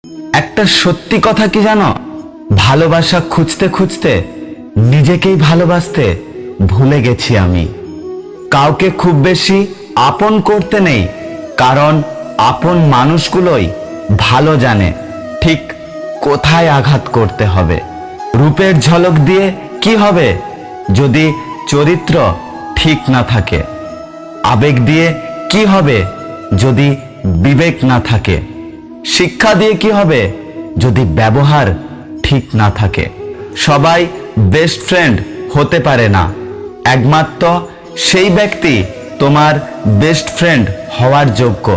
একটা সত্যি কথা কি জানো, ভালোবাসা খুঁজতে খুঁজতে নিজেকেই ভালোবাসতে ভুলে গেছি আমি। কাউকে খুব বেশি আপন করতে নেই, কারণ আপন মানুষগুলোই ভালো জানে ঠিক কোথায় আঘাত করতে হবে। রূপের ঝলক দিয়ে কি হবে যদি চরিত্র ঠিক না থাকে? আবেগ দিয়ে কি হবে যদি বিবেক না থাকে? শিক্ষা দিয়ে কি হবে যদি ব্যবহার ঠিক না থাকে? সবাই বেস্ট ফ্রেন্ড হতে পারে না, একমাত্র সেই ব্যক্তি তোমার বেস্ট ফ্রেন্ড হওয়ার যোগ্য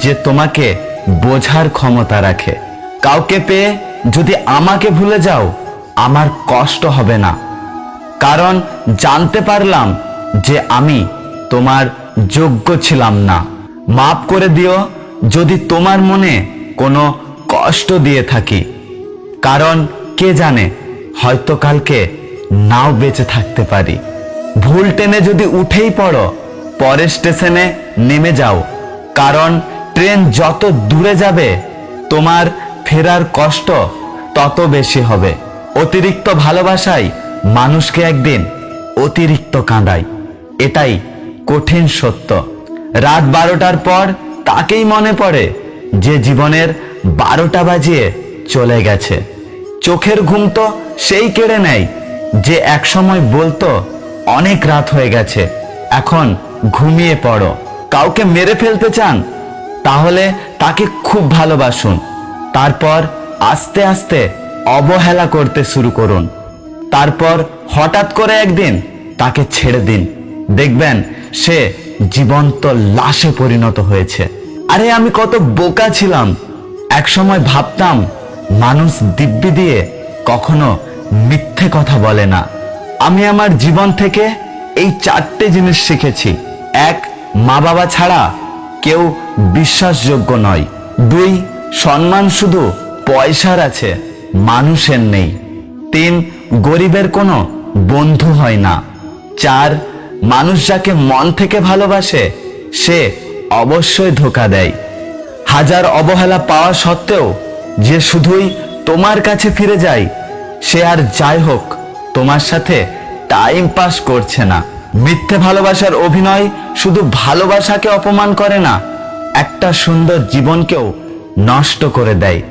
যে তোমাকে বোঝার ক্ষমতা রাখে। কাউকে পেয়ে যদি আমাকে ভুলে যাও, আমার কষ্ট হবে না, কারণ জানতে পারলাম যে আমি তোমার যোগ্য ছিলাম না। মাফ করে দিও যদি তোমার মনে কোনো কষ্ট দিয়ে থাকি, কারণ কে জানে হয়তো কালকে নাও বেঁচে থাকতে পারি। ভুল টেনে যদি উঠেই পড়ো, পরের স্টেশনে নেমে যাও, কারণ ট্রেন যত দূরে যাবে তোমার ফেরার কষ্ট তত বেশি হবে। অতিরিক্ত ভালোবাসাই মানুষকে একদিন অতিরিক্ত কাঁদায়, এটাই কঠিন সত্য। রাত 12টার পর তাকেই মনে পড়ে যে জীবনের 12টা বাজিয়ে চলে গেছে। চোখের ঘুম তো সেই কেড়ে নেয় যে একসময় বলতো অনেক রাত হয়ে গেছে, এখন ঘুমিয়ে পড়ো। কাউকে মেরে ফেলতে চান তাহলে তাকে খুব ভালোবাসুন, তারপর আস্তে আস্তে অবহেলা করতে শুরু করুন, তারপর হঠাৎ করে একদিন তাকে ছেড়ে দিন, দেখবেন সে জীবন্ত লাশে পরিণত হয়েছে। আরে আমি কত বোকা ছিলাম, একসময় ভাবতাম মানুষ দিব্যি দিয়ে কখনো মিথ্যে কথা বলে না। আমি আমার জীবন থেকে এই 4টে জিনিস শিখেছি। 1, মা বাবা ছাড়া কেউ বিশ্বাসযোগ্য নয়। 2, সম্মান শুধু পয়সার আছে, মানুষের নেই। 3, গরিবের কোনো বন্ধু হয় না। 4, মানুষ যাকে মন থেকে ভালোবাসে সে অবশ্যই ধোঁকা দেয়। হাজার অবহেলা পাওয়া সত্ত্বেও যে শুধুই তোমার কাছে ফিরে যায়, সে আর যাই হোক তোমার সাথে টাইম পাস করছে না। মিথ্যে ভালোবাসার অভিনয় শুধু ভালোবাসাকে অপমান করে না, একটা সুন্দর জীবনকেও নষ্ট করে দেয়।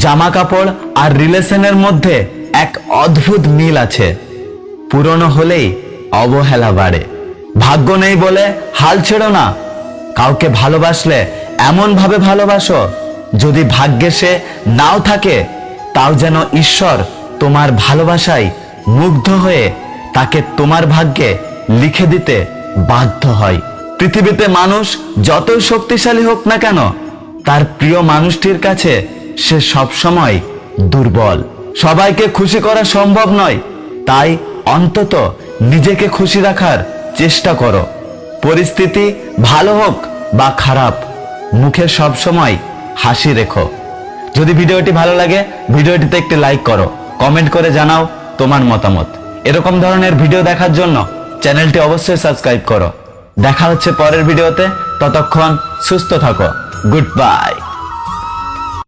জামা কাপড় আর রিলেশনের মধ্যে এক অদ্ভুত মিল আছে, পুরনো হলেই অবহেলা বাড়ে। ভাগ্য নেই বলে হাল ছেড়ো না, কাউকে ভালোবাসলে এমন ভাবে ভালোবাসো যদি ভাগ্যে সে নাও থাকে, তাও যেন ঈশ্বর তোমার ভালোবাসায় মুগ্ধ হয়ে তাকে তোমার ভাগ্যে লিখে দিতে বাধ্য হয়। পৃথিবীতে মানুষ যতই শক্তিশালী হোক না কেন, তার প্রিয় মানুষটির কাছে সে সবসময় দুর্বল। সবাইকে খুশি করা সম্ভব নয়, তাই অন্তত নিজেকে খুশি রাখার চেষ্টা করো। পরিস্থিতি ভালো হোক বা খারাপ, মুখে সবসময় হাসি রেখো। যদি ভিডিওটি ভালো লাগে ভিডিওটিতে একটি লাইক করো, কমেন্ট করে জানাও তোমার মতামত। এরকম ধরনের ভিডিও দেখার জন্য চ্যানেলটি অবশ্যই সাবস্ক্রাইব করো। দেখা হচ্ছে পরের ভিডিওতে, ততক্ষণ সুস্থ থাকো। Good bye.